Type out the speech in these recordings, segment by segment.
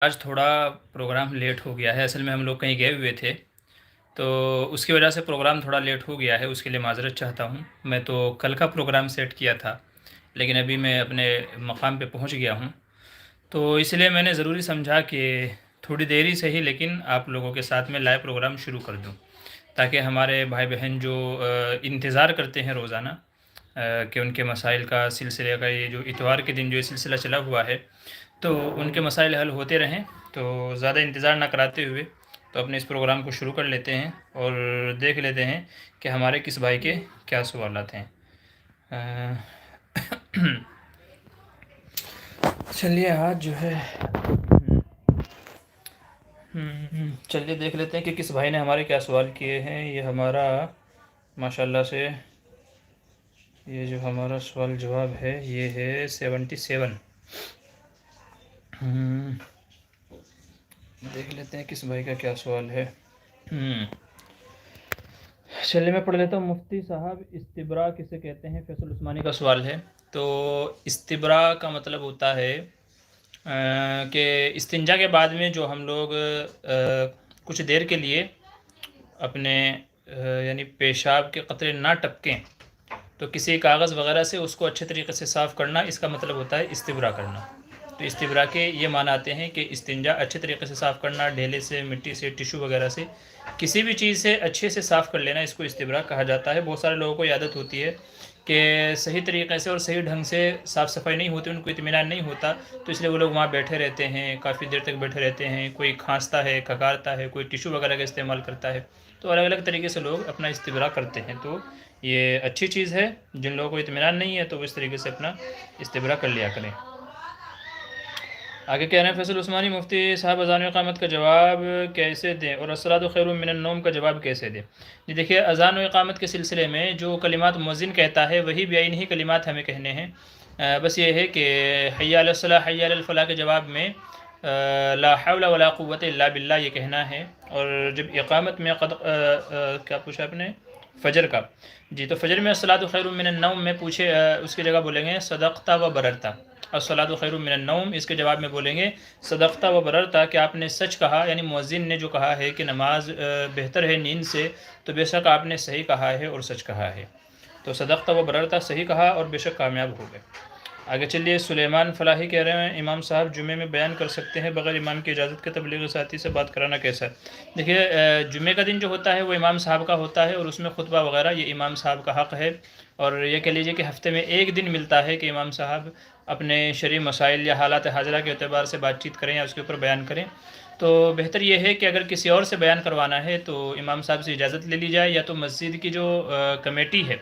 آج تھوڑا programme late ہو گیا ہے، اصل میں ہم لوگ کہیں گئے ہوئے تھے، تو اس کی وجہ سے پروگرام تھوڑا لیٹ ہو گیا ہے، اس کے لیے معذرت چاہتا ہوں۔ میں تو کل کا پروگرام سیٹ کیا تھا، لیکن ابھی میں اپنے مقام پہ پہنچ گیا ہوں، تو اس لیے میں نے ضروری سمجھا کہ تھوڑی دیری سے ہی لیکن آپ لوگوں کے ساتھ میں لائیو پروگرام شروع کر دوں، تاکہ ہمارے بھائی بہن جو انتظار کرتے ہیں روزانہ کہ ان کے مسائل کا سلسلے کا، یہ جو اتوار کے دن جو یہ سلسلہ چلا ہوا ہے، تو ان کے مسائل حل ہوتے رہیں، تو زیادہ انتظار نہ کراتے ہوئے تو اپنے اس پروگرام کو شروع کر لیتے ہیں اور دیکھ لیتے ہیں کہ ہمارے کس بھائی کے کیا سوالات ہیں۔ چلیے آج جو ہے چلیے دیکھ لیتے ہیں کہ کس بھائی نے ہمارے کیا سوال کیے ہیں۔ یہ ہمارا ماشاءاللہ سے یہ جو ہمارا سوال جواب ہے یہ ہے 77۔ دیکھ لیتے ہیں کس بھائی کا کیا سوال ہے۔ چلیے میں پڑھ لیتا ہوں۔ مفتی صاحب، استبراء کسے کہتے ہیں؟ فیصل عثمانی کا سوال ہے۔ تو استبراء کا مطلب ہوتا ہے کہ استنجا کے بعد میں جو ہم لوگ کچھ دیر کے لیے اپنے یعنی پیشاب کے قطرے نہ ٹپکیں، تو کسی کاغذ وغیرہ سے اس کو اچھے طریقے سے صاف کرنا، اس کا مطلب ہوتا ہے استبراء کرنا۔ تو استبراء کے یہ معنی آتے ہیں کہ استنجا اچھے طریقے سے صاف کرنا، ڈھیلے سے، مٹی سے، ٹیشو وغیرہ سے، کسی بھی چیز سے اچھے سے صاف کر لینا، اس کو استبراء کہا جاتا ہے۔ بہت سارے لوگوں کو عادت ہوتی ہے کہ صحیح طریقے سے اور صحیح ڈھنگ سے صاف صفائی نہیں ہوتی، ان کو اطمینان نہیں ہوتا، تو اس لیے وہ لوگ وہاں بیٹھے رہتے ہیں، کافی دیر تک بیٹھے رہتے ہیں، کوئی کھانستا ہے، کھکارتا ہے، کوئی ٹیشو وغیرہ کا استعمال کرتا ہے، تو الگ الگ طریقے سے لوگ اپنا استبراء کرتے ہیں۔ تو یہ اچھی چیز ہے، جن لوگوں کو اطمینان نہیں ہے تو وہ اس طریقے سے اپنا استبراء کر لیا کریں۔ آگے کہہ رہے ہیں فیصل عثمانی، مفتی صاحب اذان و اقامت کا جواب کیسے دیں اور الصلاۃ خیر من النوم کا جواب کیسے دیں؟ جی دیکھیے، اذان و اقامت کے سلسلے میں جو کلمات مؤذن کہتا ہے وہی بعین ہی کلمات ہمیں کہنے ہیں۔ بس یہ ہے کہ حی علی الصلاۃ حی علی الفلاح کے جواب میں لا حول ولا قوت الا باللہ یہ کہنا ہے، اور جب اقامت میں کیا پوچھا آپ نے؟ فجر کا، جی تو فجر میں الصلاۃ خیر من النوم میں پوچھے اس کی جگہ بولیں گے صدقتا و بررتا۔ الصلاۃ خیر من النوم اس کے جواب میں بولیں گے صدقتا و بررتا، کہ آپ نے سچ کہا، یعنی مؤذن نے جو کہا ہے کہ نماز بہتر ہے نیند سے، تو بے شک آپ نے صحیح کہا ہے اور سچ کہا ہے۔ تو صدقتا و بررتا صحیح کہا اور بے شک کامیاب ہو گئے۔ آگے چلیے، سلیمان فلاحی کہہ رہے ہیں امام صاحب جمعے میں بیان کر سکتے ہیں بغیر امام کی اجازت کے؟ تبلیغی ساتھی سے بات کرانا کیسا ہے؟ دیکھیے، جمعے کا دن جو ہوتا ہے وہ امام صاحب کا ہوتا ہے، اور اس میں خطبہ وغیرہ یہ امام صاحب کا حق ہے، اور یہ کہہ لیجیے کہ ہفتے میں ایک دن ملتا ہے کہ امام صاحب اپنے شرعی مسائل یا حالات حاضرہ کے اعتبار سے بات چیت کریں یا اس کے اوپر بیان کریں۔ تو بہتر یہ ہے کہ اگر کسی اور سے بیان کروانا ہے تو امام صاحب سے اجازت لے لی جائے، یا تو مسجد کی جو کمیٹی ہے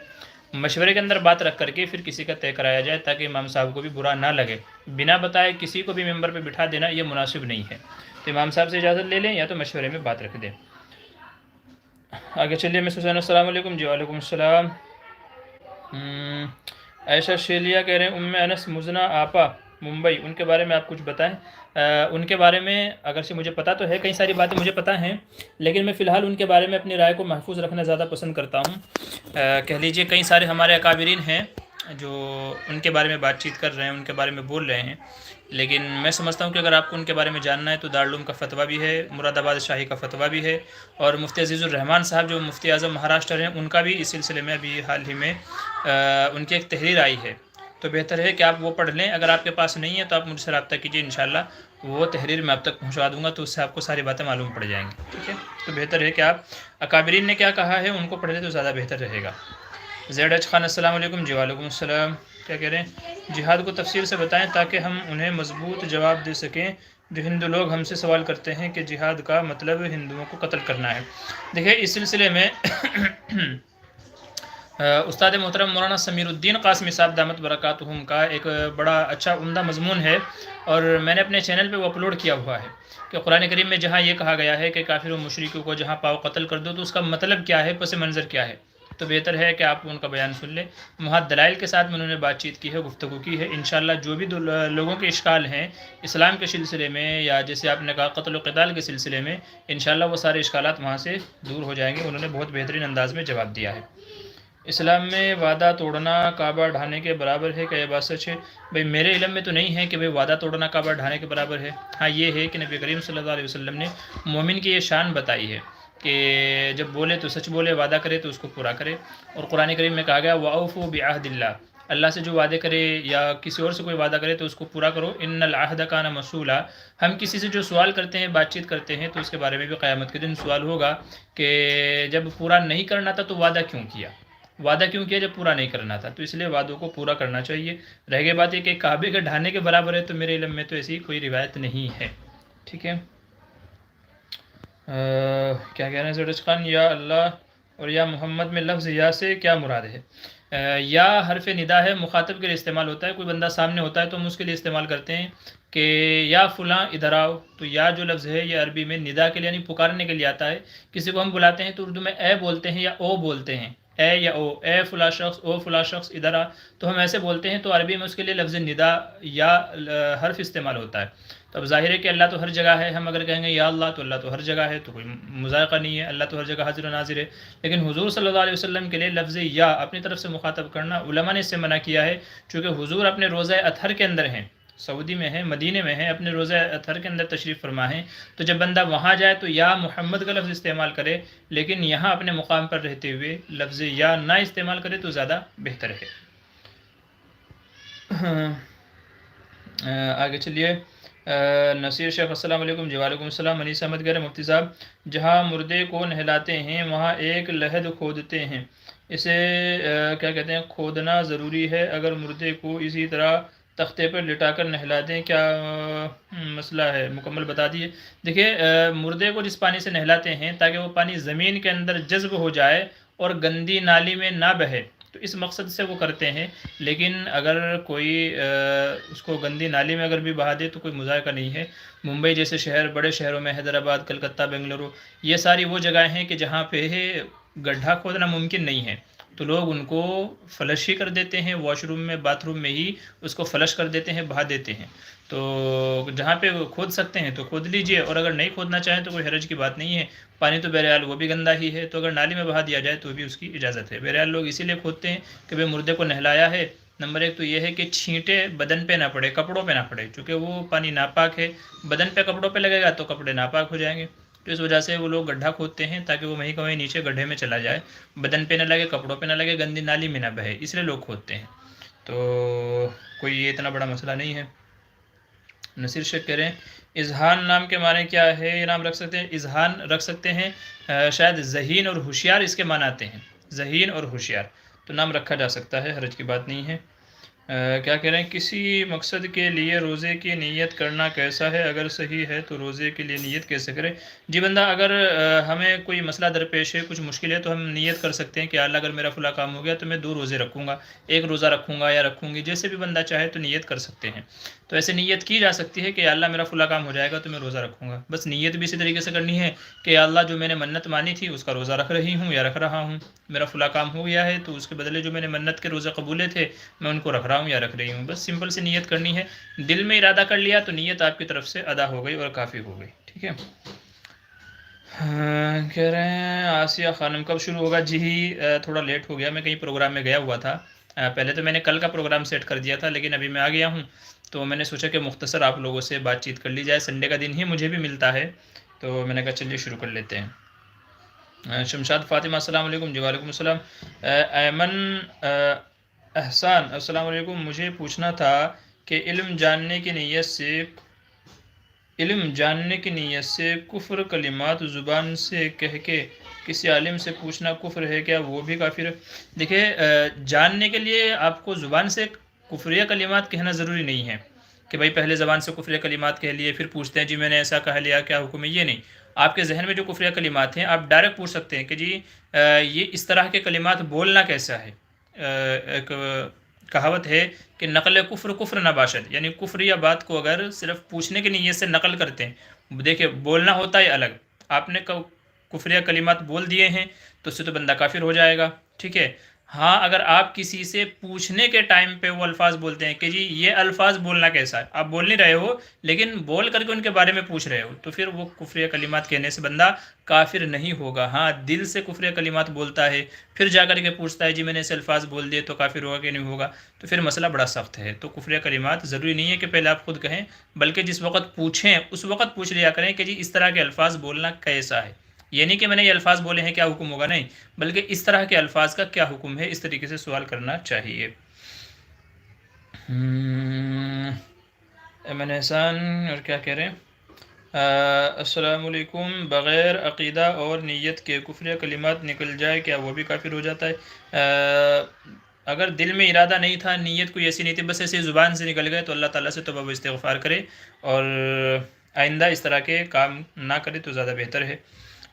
مشورے کے اندر بات رکھ کر کے پھر کسی کا طے کرایا جائے، تاکہ امام صاحب کو بھی برا نہ لگے۔ بنا بتائے کسی کو بھی ممبر پہ بٹھا دینا یہ مناسب نہیں ہے، تو امام صاحب سے اجازت لے لیں یا تو مشورے میں بات رکھ دیں۔ آگے چلیے، مس حسین السلام علیکم۔ جی وعلیکم السلام۔ عائشہ شیلیہ کہہ رہے ہیں ام انس مزنہ آپا ممبئی، ان کے بارے میں آپ کچھ بتائیں۔ ان کے بارے میں اگرچہ مجھے پتہ تو ہے، کئی ساری باتیں مجھے پتہ ہیں، لیکن میں فی الحال ان کے بارے میں اپنی رائے کو محفوظ رکھنا زیادہ پسند کرتا ہوں۔ کہہ لیجئے کئی سارے ہمارے اکابرین ہیں جو ان کے بارے میں بات چیت کر رہے ہیں، ان کے بارے میں بول رہے ہیں، لیکن میں سمجھتا ہوں کہ اگر آپ کو ان کے بارے میں جاننا ہے تو دارالعلوم کا فتویٰ بھی ہے، مراد آباد شاہی کا فتویٰ بھی ہے، اور مفتی عزیز الرحمان صاحب جو مفتی اعظم مہاراشٹر ہیں ان کا بھی اس سلسلے میں ابھی حال ہی میں ان کی ایک تحریر آئی ہے، تو بہتر ہے کہ آپ وہ پڑھ لیں۔ اگر آپ کے پاس نہیں ہے تو آپ مجھ سے رابطہ کیجیے، انشاءاللہ وہ تحریر میں آپ تک پہنچوا دوں گا، تو اس سے آپ کو ساری باتیں معلوم پڑ جائیں گی، ٹھیک ہے؟ تو بہتر ہے کہ آپ اکابرین نے کیا کہا ہے ان کو پڑھ لیں تو زیادہ بہتر رہے گا۔ زید اچ خان السلام علیکم۔ جی وعلیکم السلام۔ کیا کہہ رہے ہیں؟ جہاد کو تفصیل سے بتائیں تاکہ ہم انہیں مضبوط جواب دے سکیں، جو ہندو لوگ ہم سے سوال کرتے ہیں کہ جہاد کا مطلب ہندوؤں کو قتل کرنا ہے۔ دیکھیں، اس سلسلے میں استاد محترم مولانا سمیر الدین قاسمی صاحب دامت برکاتہم کا ایک بڑا اچھا عمدہ مضمون ہے، اور میں نے اپنے چینل پہ وہ اپلوڈ کیا ہوا ہے کہ قرآن کریم میں جہاں یہ کہا گیا ہے کہ کافر و مشرکوں کو جہاں پاؤ قتل کر دو، تو اس کا مطلب کیا ہے، پس منظر کیا ہے، تو بہتر ہے کہ آپ ان کا بیان سن لیں۔ وہاں دلائل کے ساتھ میں انہوں نے بات چیت کی ہے، گفتگو کی ہے۔ انشاءاللہ جو بھی لوگوں کے اشکال ہیں اسلام کے سلسلے میں، یا جیسے آپ نے کہا قتل و قتال کے سلسلے میں، انشاءاللہ وہ سارے اشکالات وہاں سے دور ہو جائیں گے۔ انہوں نے بہت بہترین انداز میں جواب دیا ہے۔ اسلام میں وعدہ توڑنا کعبہ ڈھانے کے برابر ہے کہ یہ بات سچ ہے؟ بھئی میرے علم میں تو نہیں ہے کہ بھئی وعدہ توڑنا کعبہ ڈھانے کے برابر ہے. ہاں یہ ہے کہ نبی کریم صلی اللہ علیہ وسلم نے مومن کی یہ شان بتائی ہے کہ جب بولے تو سچ بولے، وعدہ کرے تو اس کو پورا کرے. اور قرآن کریم میں کہا گیا وَأَوْفُوا بِعَهْدِ اللَّهِ، اللہ سے جو وعدے کرے یا کسی اور سے کوئی وعدہ کرے تو اس کو پورا کرو. ان العہد کان مسئولا، ہم کسی سے جو سوال کرتے ہیں، بات چیت کرتے ہیں، تو اس کے بارے میں بھی قیامت کے دن سوال ہوگا کہ جب پورا نہیں کرنا تھا تو وعدہ کیوں کیا، وعدہ کیوں کیا جب پورا نہیں کرنا تھا. تو اس لیے وعدوں کو پورا کرنا چاہیے. رہ گئی بات یہ کہ کعبے کے ڈھانے کے برابر ہے، تو میرے علم میں تو ایسی کوئی روایت نہیں ہے. ٹھیک ہے. کیا کہہ رہے ہیں زرج خان؟ یا اللہ اور یا محمد میں لفظ یا سے کیا مراد ہے؟ یا حرف ندا ہے، مخاطب کے لیے استعمال ہوتا ہے. کوئی بندہ سامنے ہوتا ہے تو ہم اس کے لیے استعمال کرتے ہیں کہ یا فلاں ادھر آؤ. تو یا جو لفظ ہے یہ عربی میں ندا کے لیے یعنی پکارنے کے لیے آتا ہے. کسی کو ہم بلاتے ہیں تو اردو میں اے بولتے ہیں یا او بولتے ہیں، اے یا او، اے فلاں شخص، او فلاں شخص ادھر آ، تو ہم ایسے بولتے ہیں. تو عربی میں اس کے لیے لفظ ندا یا حرف استعمال ہوتا ہے. تو اب ظاہر ہے کہ اللہ تو ہر جگہ ہے. ہم اگر کہیں گے یا اللہ تو اللہ تو ہر جگہ ہے، تو کوئی مذائقہ نہیں ہے. اللہ تو ہر جگہ حاضر و ناظر ہے. لیکن حضور صلی اللہ علیہ وسلم کے لیے لفظ یا اپنی طرف سے مخاطب کرنا علماء نے اس سے منع کیا ہے، چونکہ حضور اپنے روزہ اطہر کے اندر ہیں، سعودی میں ہیں، مدینے میں ہیں، اپنے روزہ اطہر کے اندر تشریف فرما ہیں. تو جب بندہ وہاں جائے تو یا محمد کا لفظ استعمال کرے، لیکن یہاں اپنے مقام پر رہتے ہوئے لفظ یا نہ استعمال کرے تو زیادہ بہتر ہے. آگے چلیے. نصیر شیخ السلام علیکم. جی وعلیکم السلام. انیس احمد کہہ رہے مفتی صاحب جہاں مردے کو نہلاتے ہیں وہاں ایک لحد کھودتے ہیں، اسے کیا کہتے ہیں، کھودنا ضروری ہے؟ اگر مردے کو اسی طرح تختے پر لٹا کر نہلا دیں کیا مسئلہ ہے؟ مکمل بتا دیے. دیکھیے مردے کو جس پانی سے نہلاتے ہیں تاکہ وہ پانی زمین کے اندر جذب ہو جائے اور گندی نالی میں نہ بہے، تو اس مقصد سے وہ کرتے ہیں. لیکن اگر کوئی اس کو گندی نالی میں اگر بھی بہا دے تو کوئی مذائقہ نہیں ہے. ممبئی جیسے شہر، بڑے شہروں میں، حیدرآباد، کلکتہ، بنگلورو، یہ ساری وہ جگہیں ہیں کہ جہاں پہ گڈھا کھودنا ممکن نہیں ہے، تو لوگ ان کو فلش ہی کر دیتے ہیں، واش روم میں، باتھ روم میں ہی اس کو فلش کر دیتے ہیں، بہا دیتے ہیں. تو جہاں پہ کھود سکتے ہیں تو کھود لیجئے، اور اگر نہیں کھودنا چاہیں تو کوئی حرج کی بات نہیں ہے. پانی تو بہرحال وہ بھی گندا ہی ہے، تو اگر نالی میں بہا دیا جائے تو بھی اس کی اجازت ہے. بہرحال لوگ اسی لیے کھودتے ہیں کہ بھئی مردے کو نہلایا ہے. نمبر ایک تو یہ ہے کہ چھینٹے بدن پہ نہ پڑے، کپڑوں پہ نہ پڑے، چونکہ وہ پانی ناپاک ہے. بدن پہ کپڑوں پہ لگے گا تو کپڑے ناپاک ہو جائیں گے. تو اس وجہ سے وہ لوگ گڈھا کھودتے ہیں تاکہ وہ وہیں کا وہیں نیچے گڈھے میں چلا جائے، بدن پہ نہ لگے، کپڑوں پہ نہ لگے، گندی نالی میں نہ بہے، اس لیے لوگ کھودتے ہیں. تو کوئی یہ اتنا بڑا مسئلہ نہیں ہے. نصیر شیخ کہہ رہے ہیں اذہان نام کے معنی کیا ہے؟ یہ نام رکھ سکتے ہیں، اذہان رکھ سکتے ہیں. شاید ذہین اور ہوشیار اس کے معنی آتے ہیں، ذہین اور ہوشیار، تو نام رکھا جا سکتا ہے، حرج کی بات نہیں ہے. کیا کہہ رہے ہیں کسی مقصد کے لیے روزے کی نیت کرنا کیسا ہے؟ اگر صحیح ہے تو روزے کے لیے نیت کیسے کریں؟ جی بندہ اگر ہمیں کوئی مسئلہ درپیش ہے، کچھ مشکل ہے، تو ہم نیت کر سکتے ہیں کہ اللہ اگر میرا فلاں کام ہو گیا تو میں 2 روزے رکھوں گا، 1 روزہ رکھوں گا یا رکھوں گی، جیسے بھی بندہ چاہے تو نیت کر سکتے ہیں. تو ایسے نیت کی جا سکتی ہے کہ یا اللہ میرا فلاں کام ہو جائے گا تو میں روزہ رکھوں گا. بس نیت بھی اسی طریقے سے کرنی ہے کہ یا اللہ جو میں نے منت مانی تھی اس کا روزہ رکھ رہی ہوں یا رکھ رہا ہوں، میرا فلاں کام ہو گیا ہے تو اس کے بدلے جو میں نے منت کے روزے قبولے تھے میں ان کو رکھ رہا ہوں یا رکھ رہی ہوں. بس سمپل سی نیت کرنی ہے، دل میں ارادہ کر لیا تو نیت آپ کی طرف سے ادا ہو گئی اور کافی ہو گئی. ٹھیک ہے. کہہ رہے ہیں آسیہ خانم کب شروع ہوگا؟ جی تھوڑا لیٹ ہو گیا، میں کہیں پروگرام میں گیا ہوا تھا. پہلے تو میں نے کل کا پروگرام سیٹ کر دیا تھا، لیکن ابھی میں آ گیا ہوں تو میں نے سوچا کہ مختصر آپ لوگوں سے بات چیت کر لی جائے. سنڈے کا دن ہی مجھے بھی ملتا ہے تو میں نے کہا چلیے شروع کر لیتے ہیں. شمشاد فاطمہ السلام علیکم. جی وعلیکم السلام. ایمن احسان السلام علیکم. مجھے پوچھنا تھا کہ علم جاننے کی نیت سے کفر کلمات زبان سے کہہ کے کسی عالم سے پوچھنا کفر ہے کیا؟ وہ بھی کافر ہے؟ دیکھیں جاننے کے لیے آپ کو زبان سے کفریہ کلمات کہنا ضروری نہیں ہے کہ بھائی پہلے زبان سے کفریہ کلمات کہہ لیے پھر پوچھتے ہیں جی میں نے ایسا کہہ لیا کیا حکم ہے. یہ نہیں، آپ کے ذہن میں جو کفریہ کلمات ہیں آپ ڈائریکٹ پوچھ سکتے ہیں کہ جی یہ اس طرح کے کلمات بولنا کیسا ہے. ایک کہاوت ہے کہ نقل کفر کفر نہ باشد، یعنی کفر یا بات کو اگر صرف پوچھنے کی نیت سے نقل کرتے ہیں، دیکھیں بولنا ہوتا ہے الگ، آپ نے کفریہ کلمات بول دیے ہیں تو اس سے تو بندہ کافر ہو جائے گا. ٹھیک ہے. ہاں اگر آپ کسی سے پوچھنے کے ٹائم پہ وہ الفاظ بولتے ہیں کہ جی یہ الفاظ بولنا کیسا ہے، آپ بول نہیں رہے ہو لیکن بول کر کے ان کے بارے میں پوچھ رہے ہو، تو پھر وہ کفر کلمات کہنے سے بندہ کافر نہیں ہوگا۔ ہاں دل سے کفر کلمات بولتا ہے پھر جا کر کے پوچھتا ہے جی میں نے ایسے الفاظ بول دیے تو کافر ہوگا کہ نہیں ہوگا، تو پھر مسئلہ بڑا سخت ہے۔ تو کفر کلمات ضروری نہیں ہے کہ پہلے آپ خود کہیں، بلکہ جس وقت پوچھیں اس وقت پوچھ لیا کریں کہ جی اس طرح کے الفاظ بولنا کیسا ہے، یہ نہیں کہ میں نے یہ الفاظ بولے ہیں کیا حکم ہوگا، نہیں، بلکہ اس طرح کے الفاظ کا کیا حکم ہے، اس طریقے سے سوال کرنا چاہیے۔ امن احسان اور کیا کہہ رہے ہیں، السلام علیکم، بغیر عقیدہ اور نیت کے کفر کلمات نکل جائے کیا وہ بھی کافر ہو جاتا ہے؟ اگر دل میں ارادہ نہیں تھا، نیت کوئی ایسی نہیں تھی، بس ایسے زبان سے نکل گئے، تو اللہ تعالیٰ سے توبہ و استغفار کرے اور آئندہ اس طرح کے کام نہ کرے تو زیادہ بہتر ہے،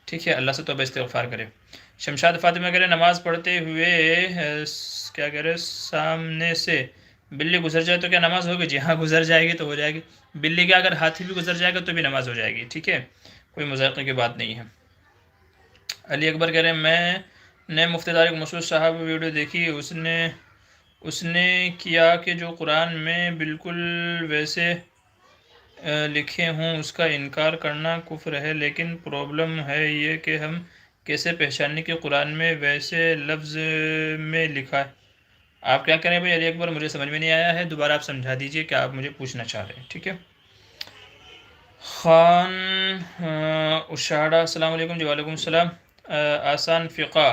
ٹھیک ہے، اللہ سے توبہ استغفار کرے۔ شمشاد فاطمہ کہہ رہے نماز پڑھتے ہوئے کیا کہہ رہے سامنے سے بلی گزر جائے تو کیا نماز ہوگی؟ جی ہاں گزر جائے گی تو ہو جائے گی، بلی کا اگر ہاتھی بھی گزر جائے گا تو بھی نماز ہو جائے گی، ٹھیک ہے، کوئی مذاقے کی بات نہیں ہے۔ علی اکبر کہہ رہے ہیں میں نے مفتی طارق مسعود صاحب ویڈیو دیکھی، اس نے کیا کہ جو قرآن میں بالکل ویسے لکھے ہوں اس کا انکار کرنا کفر ہے، لیکن پرابلم ہے یہ کہ ہم کیسے پہچانیں کہ قرآن میں ویسے لفظ میں لکھا ہے؟ آپ کیا کریں بھائی علی اکبر، مجھے سمجھ میں نہیں آیا ہے، دوبارہ آپ سمجھا دیجئے کہ آپ مجھے پوچھنا چاہ رہے ہیں، ٹھیک ہے۔ خان اشاڑا السلام علیکم، جی وعلیکم السلام۔ آسان فقہ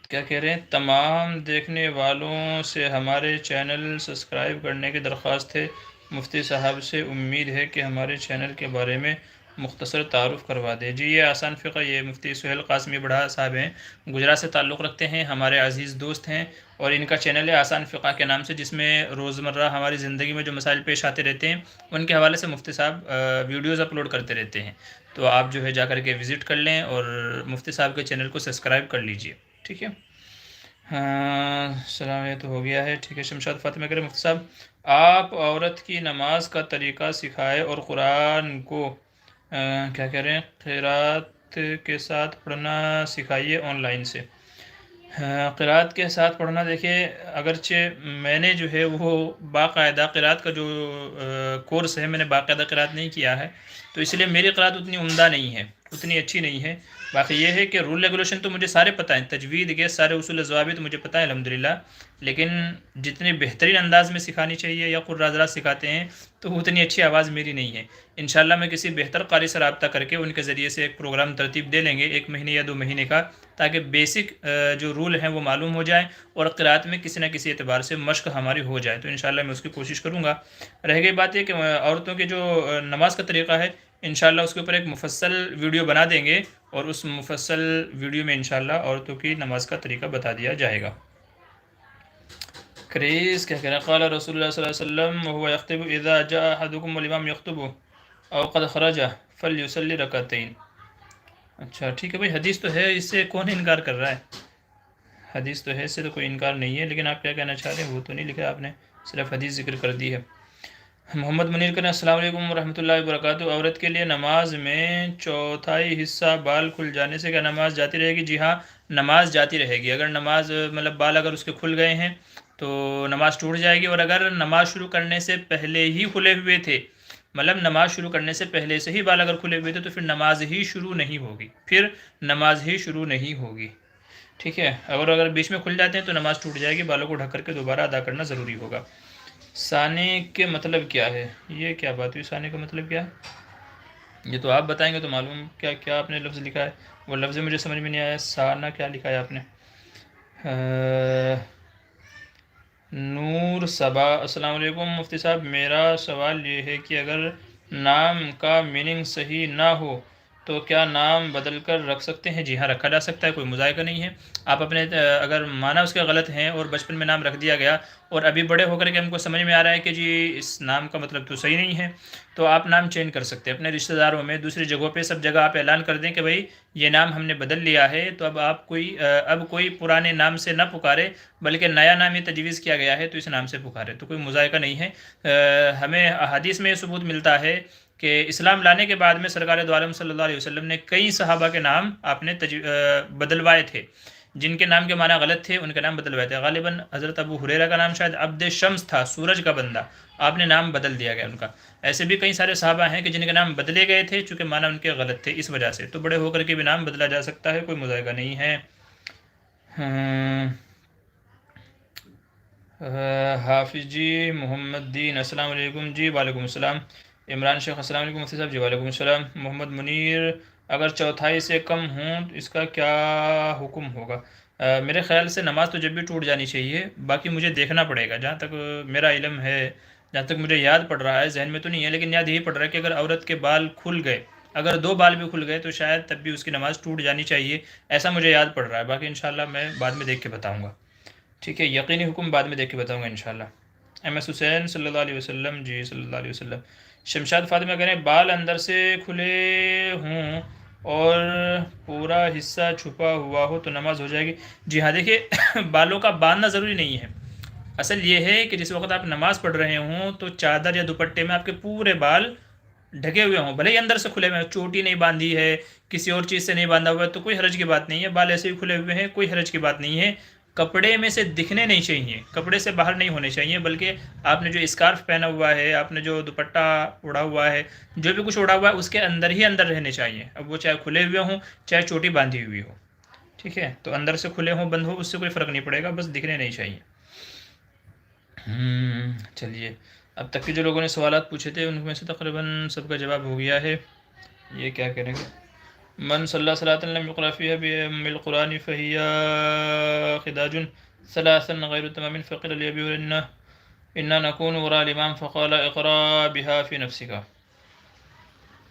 کیا کہہ رہے ہیں، تمام دیکھنے والوں سے ہمارے چینل سبسکرائب کرنے کی درخواست ہے، مفتی صاحب سے امید ہے کہ ہمارے چینل کے بارے میں مختصر تعارف کروا دیں۔ جی یہ آسان فقہ، یہ مفتی سہیل قاسمی بڑھا صاحب ہیں، گجرات سے تعلق رکھتے ہیں، ہمارے عزیز دوست ہیں، اور ان کا چینل ہے آسان فقہ کے نام سے، جس میں روزمرہ ہماری زندگی میں جو مسائل پیش آتے رہتے ہیں ان کے حوالے سے مفتی صاحب ویڈیوز اپلوڈ کرتے رہتے ہیں، تو آپ جو ہے جا کر کے وزٹ کر لیں اور مفتی صاحب کے چینل کو سبسکرائب کر لیجئے، ٹھیک ہے۔ السلام علیکم، تو ہو گیا ہے، ٹھیک ہے۔ شمشاد فاطمہ کرے مفتی صاحب آپ عورت کی نماز کا طریقہ سکھائے اور قرآن کو کیا کہہ رہے ہیں قرات کے ساتھ پڑھنا سکھائیے آن لائن سے۔ قرات کے ساتھ پڑھنا، دیکھیے اگرچہ میں نے جو ہے وہ باقاعدہ قرات کا جو کورس ہے میں نے باقاعدہ قرات نہیں کیا ہے، تو اس لیے میری قرات اتنی عمدہ نہیں ہے، اتنی اچھی نہیں ہے۔ باقی یہ ہے کہ رول ریگولیشن تو مجھے سارے پتہ ہیں، تجوید کے سارے اصول و ضوابط مجھے پتہ ہے الحمدللہ، لیکن جتنے بہترین انداز میں سکھانی چاہیے یا قرآن حضرات سکھاتے ہیں تو اتنی اچھی آواز میری نہیں ہے۔ انشاءاللہ میں کسی بہتر قاری سے رابطہ کر کے ان کے ذریعے سے ایک پروگرام ترتیب دے لیں گے 1 مہینے یا 2 مہینے کا، تاکہ بیسک جو رول ہیں وہ معلوم ہو جائیں اور قرات میں کسی نہ کسی اعتبار سے مشق ہماری ہو جائے، تو انشاءاللہ میں اس کی کوشش کروں گا۔ رہ گئی بات یہ کہ عورتوں کی جو نماز کا طریقہ ہے، انشاءاللہ اس کے اوپر ایک مفصل ویڈیو بنا دیں گے، اور اس مفصل ویڈیو میں انشاءاللہ عورتوں کی نماز کا طریقہ بتا دیا جائے گا۔ کریس کیا کہہ رہا ہے، قال رسول اللہ صلی اللہ علیہ وسلم وهو يخطب اذا جاء احدكم والامام يخطب او قد خرج فليصلي ركعتين۔ اچھا ٹھیک ہے بھائی، حدیث تو ہے، اس سے کون انکار کر رہا ہے؟ حدیث تو ہے، اس سے تو کوئی انکار نہیں ہے، لیکن آپ کیا کہنا چاہ رہے ہیں وہ تو نہیں لکھا آپ نے، صرف حدیث ذکر کر دی ہے۔ محمد منیر کہنا السلام علیکم ورحمۃ اللہ وبرکاتہ، عورت کے لیے نماز میں چوتھائی حصہ بال کھل جانے سے کیا نماز جاتی رہے گی؟ جی ہاں نماز جاتی رہے گی، اگر نماز مطلب بال اگر اس کے کھل گئے ہیں تو نماز ٹوٹ جائے گی، اور اگر نماز شروع کرنے سے پہلے ہی کھلے ہوئے تھے، مطلب نماز شروع کرنے سے پہلے سے ہی بال اگر کھلے ہوئے تھے تو پھر نماز ہی شروع نہیں ہوگی، پھر نماز ہی شروع نہیں ہوگی، ٹھیک ہے۔ اگر بیچ میں کھل جاتے ہیں تو نماز ٹوٹ جائے گی، بالوں کو ڈھک کر کے دوبارہ ادا کرنا ضروری ہوگا۔ ثانی کے مطلب کیا ہے؟ یہ کیا بات ہوئی، ثانی کا مطلب کیا ہے؟ یہ تو آپ بتائیں گے تو معلوم کیا آپ نے لفظ لکھا ہے، وہ لفظ مجھے سمجھ میں نہیں آیا، ثانیہ کیا لکھا ہے آپ نے؟ نور صبا السلام علیکم مفتی صاحب، میرا سوال یہ ہے کہ اگر نام کا میننگ صحیح نہ ہو تو کیا نام بدل کر رکھ سکتے ہیں؟ جی ہاں رکھا جا سکتا ہے، کوئی مذائقہ نہیں ہے۔ آپ اپنے اگر معنی اس کے غلط ہیں اور بچپن میں نام رکھ دیا گیا اور ابھی بڑے ہو کر کے ہم کو سمجھ میں آ رہا ہے کہ جی اس نام کا مطلب تو صحیح نہیں ہے، تو آپ نام چینج کر سکتے ہیں اپنے رشتہ داروں میں، دوسری جگہوں پہ، سب جگہ آپ اعلان کر دیں کہ بھائی یہ نام ہم نے بدل لیا ہے، تو اب کوئی پرانے نام سے نہ پکارے، بلکہ نیا نام یہ تجویز کیا گیا ہے تو اس نام سے پکارے، تو کوئی مذائقہ نہیں ہے۔ ہمیں احادیث میں یہ ثبوت ملتا ہے کہ اسلام لانے کے بعد میں سرکار دو عالم صلی اللہ علیہ وسلم نے کئی صحابہ کے نام آپ نے بدلوائے تھے، جن کے نام کے معنی غلط تھے ان کے نام بدلوائے تھے. غالباً حضرت ابو ہریرہ کا نام شاید عبد شمس تھا، سورج کا بندہ، آپ نے نام بدل دیا گیا ان کا. ایسے بھی کئی سارے صحابہ ہیں کہ جن کے نام بدلے گئے تھے چونکہ معنی ان کے غلط تھے، اس وجہ سے. تو بڑے ہو کر کے بھی نام بدلا جا سکتا ہے، کوئی مضائقہ نہیں ہے. حافظ جی محمد دین السلام علیکم. جی وعلیکم السلام. عمران شیخ السلام علیکم مفتی صاحب. جی وعلیکم السلام. محمد منیر اگر چوتھائی سے کم ہوں تو اس کا کیا حکم ہوگا؟ میرے خیال سے نماز تو جب بھی ٹوٹ جانی چاہیے، باقی مجھے دیکھنا پڑے گا. جہاں تک میرا علم ہے، جہاں تک مجھے یاد پڑ رہا ہے، ذہن میں تو نہیں ہے لیکن یاد یہی پڑ رہا ہے کہ اگر عورت کے بال کھل گئے، اگر 2 بال بھی کھل گئے تو شاید تب بھی اس کی نماز ٹوٹ جانی چاہیے، ایسا مجھے یاد پڑ رہا ہے. باقی انشاءاللہ میں بعد میں دیکھ کے بتاؤں گا. ٹھیک ہے، یقینی حکم بعد میں دیکھ کے بتاؤں گا انشاءاللہ. ایم ایس حسین صلی اللہ علیہ وسلم. جی صلی اللہ علیہ وسلم. شمشاد فاطمہ کہہ رہے ہیں بال اندر سے کھلے ہوں اور پورا حصہ چھپا ہوا ہو تو نماز ہو جائے گی؟ جی ہاں، دیکھیے بالوں کا باندھنا ضروری نہیں ہے. اصل یہ ہے کہ جس وقت آپ نماز پڑھ رہے ہوں تو چادر یا دوپٹے میں آپ کے پورے بال ڈھکے ہوئے ہوں، بھلے ہی اندر سے کھلے ہوئے ہیں، چوٹی نہیں باندھی ہے، کسی اور چیز سے نہیں باندھا ہوا ہے تو کوئی حرج کی بات نہیں ہے. بال ایسے ہی کھلے ہوئے ہیں، کوئی حرج کی بات نہیں ہے. کپڑے میں سے دکھنے نہیں چاہیے، کپڑے سے باہر نہیں ہونے چاہیے، بلکہ آپ نے جو اسکارف پہنا ہوا ہے، آپ نے جو دوپٹہ اڑا ہوا ہے، جو بھی کچھ اڑا ہوا ہے اس کے اندر ہی اندر رہنے چاہیے. اب وہ چاہے کھلے ہوئے ہوں چاہے چوٹی باندھی ہوئی ہو. ٹھیک ہے، تو اندر سے کھلے ہوں بند ہو اس سے کوئی فرق نہیں پڑے گا، بس دکھنے نہیں چاہیے. چلیے، اب تک کے جو لوگوں نے سوالات پوچھے تھے ان میں سے تقریباً سب کا جواب ہو گیا ہے. یہ کیا کریں گے؟ من صلی صلاۃ لم یقرأ فیہا بأم القرآن فہی خداج ثلاثا غیر تمام فقیل علی ابی انا نکون وراء الامام فقال اقرأ بها فی نفسک.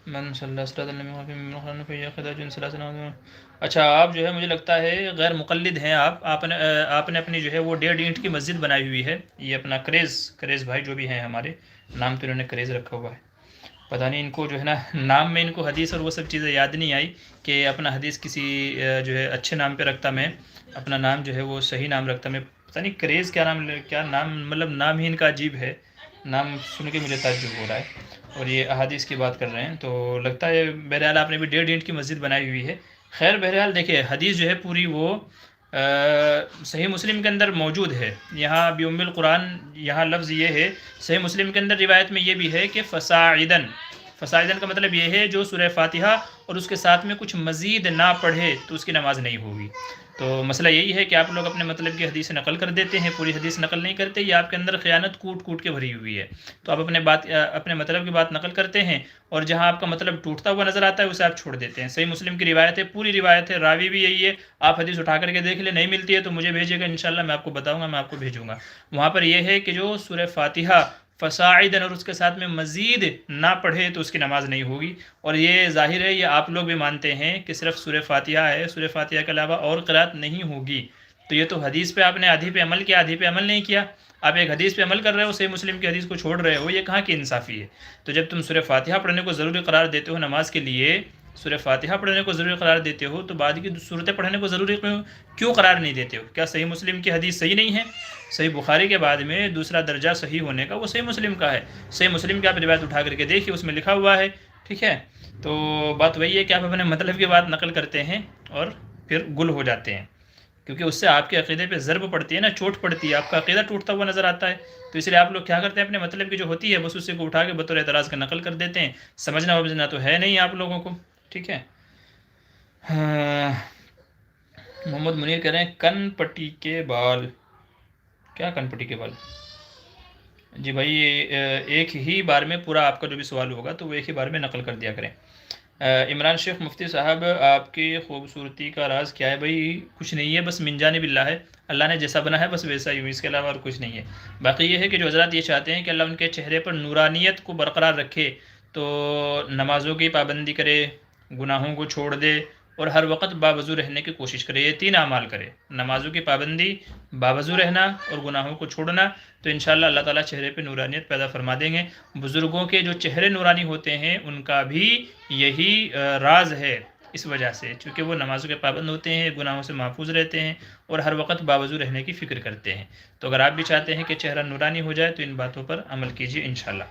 من صلی صلاۃ لم یقرأ فیہا بأم القرآن فہی خداج ثلاثا. اچھا، آپ جو ہے مجھے لگتا ہے غیر مقلد ہیں. آپ نے اپنی جو ہے وہ 1.5 اینٹ کی مسجد بنائی ہوئی ہے. یہ اپنا کریز بھائی جو بھی ہیں ہمارے، نام تو انہوں نے کریز رکھا ہوا ہے. پتہ نہیں ان کو جو ہے نا نام میں ان کو حدیث اور وہ سب چیزیں یاد نہیں آئی کہ اپنا حدیث کسی جو ہے اچھے نام پہ رکھتا، میں اپنا نام جو ہے وہ صحیح نام رکھتا. میں پتہ نہیں کریز کیا نام مطلب نام ہی ان کا عجیب ہے. نام سن کے مجھے تعجب ہو رہا ہے. اور یہ احادیث کی بات کر رہے ہیں تو لگتا ہے بہرحال آپ نے بھی 1.5 اینٹ کی مسجد بنائی ہوئی ہے. خیر بہرحال دیکھیے حدیث جو ہے پوری وہ صحیح مسلم کے اندر موجود ہے. یہاں بأم القرآن یہاں لفظ یہ ہے، صحیح مسلم کے اندر روایت میں یہ بھی ہے کہ فصاعدن کا مطلب یہ ہے جو سورہ فاتحہ اور اس کے ساتھ میں کچھ مزید نہ پڑھے تو اس کی نماز نہیں ہوگی. تو مسئلہ یہی ہے کہ آپ لوگ اپنے مطلب کی حدیث نقل کر دیتے ہیں، پوری حدیث نقل نہیں کرتے. یہ آپ کے اندر خیانت کوٹ کے بھری ہوئی ہے. تو آپ اپنے مطلب کی بات نقل کرتے ہیں اور جہاں آپ کا مطلب ٹوٹتا ہوا نظر آتا ہے اسے آپ چھوڑ دیتے ہیں. صحیح مسلم کی روایت ہے، پوری روایت ہے، راوی بھی یہی ہے. آپ حدیث اٹھا کر کے دیکھ لیں، نہیں ملتی ہے تو مجھے بھیجے گا، انشاءاللہ میں آپ کو بتاؤں گا، میں آپ کو بھیجوں گا. وہاں پر یہ ہے کہ جو سورہ فاتحہ فصاعدن اور اس کے ساتھ میں مزید نہ پڑھے تو اس کی نماز نہیں ہوگی. اور یہ ظاہر ہے، یہ آپ لوگ بھی مانتے ہیں کہ صرف سورہ فاتحہ ہے، سورہ فاتحہ کے علاوہ اور قرات نہیں ہوگی. تو یہ تو حدیث پہ آپ نے آدھی پہ عمل کیا، آدھی پہ عمل نہیں کیا. آپ ایک حدیث پہ عمل کر رہے ہو، صحیح مسلم کی حدیث کو چھوڑ رہے ہو، یہ کہاں کی انصافی ہے؟ تو جب تم سورہ فاتحہ پڑھنے کو ضروری قرار دیتے ہو نماز کے لیے، سورہ فاتحہ پڑھنے کو ضروری قرار دیتے ہو تو بعد کی صورتیں پڑھنے کو ضروری کیوں قرار نہیں دیتے ہو؟ کیا صحیح مسلم کی حدیث صحیح نہیں ہے؟ صحیح بخاری کے بعد میں دوسرا درجہ صحیح ہونے کا وہ صحیح مسلم کا ہے. صحیح مسلم کی آپ روایت اٹھا کر کے دیکھیے، اس میں لکھا ہوا ہے. ٹھیک ہے، تو بات وہی ہے کہ آپ اپنے مطلب کی بات نقل کرتے ہیں اور پھر گل ہو جاتے ہیں، کیونکہ اس سے آپ کے عقیدے پہ ضرب پڑتی ہے نا، چوٹ پڑتی ہے، آپ کا عقیدہ ٹوٹتا ہوا نظر آتا ہے. تو اس لیے آپ لوگ کیا کرتے ہیں، اپنے مطلب کی جو ہوتی ہے بس اسی کو اٹھا کے بطور اعتراض کا نقل کر دیتے ہیں. سمجھنا ومجھنا تو ہے نہیں آپ لوگوں کو. ٹھیک ہے. محمد منیر کہہ رہے ہیں کن پٹی کے بال. کیا کن پٹی کے بال؟ جی بھائی ایک ہی بار میں پورا آپ کا جو بھی سوال ہوگا تو وہ ایک ہی بار میں نقل کر دیا کریں. عمران شیخ مفتی صاحب آپ کی خوبصورتی کا راز کیا ہے؟ بھائی کچھ نہیں ہے، بس من جانب اللہ ہے. اللہ نے جیسا بنا ہے بس ویسا ہی ہو، اس کے علاوہ اور کچھ نہیں ہے. باقی یہ ہے کہ جو حضرات یہ چاہتے ہیں کہ اللہ ان کے چہرے پر نورانیت کو برقرار رکھے تو نمازوں کی پابندی کرے، گناہوں کو چھوڑ دے اور ہر وقت باوضو رہنے کی کوشش کرے. یہ 3 اعمال کرے، نمازوں کی پابندی، باوضو رہنا اور گناہوں کو چھوڑنا، تو انشاءاللہ اللہ تعالیٰ چہرے پہ نورانیت پیدا فرما دیں گے. بزرگوں کے جو چہرے نورانی ہوتے ہیں ان کا بھی یہی راز ہے، اس وجہ سے چونکہ وہ نمازوں کے پابند ہوتے ہیں، گناہوں سے محفوظ رہتے ہیں اور ہر وقت باوضو رہنے کی فکر کرتے ہیں. تو اگر آپ بھی چاہتے ہیں کہ چہرہ نورانی ہو جائے تو ان باتوں پر عمل کیجیے انشاءاللہ.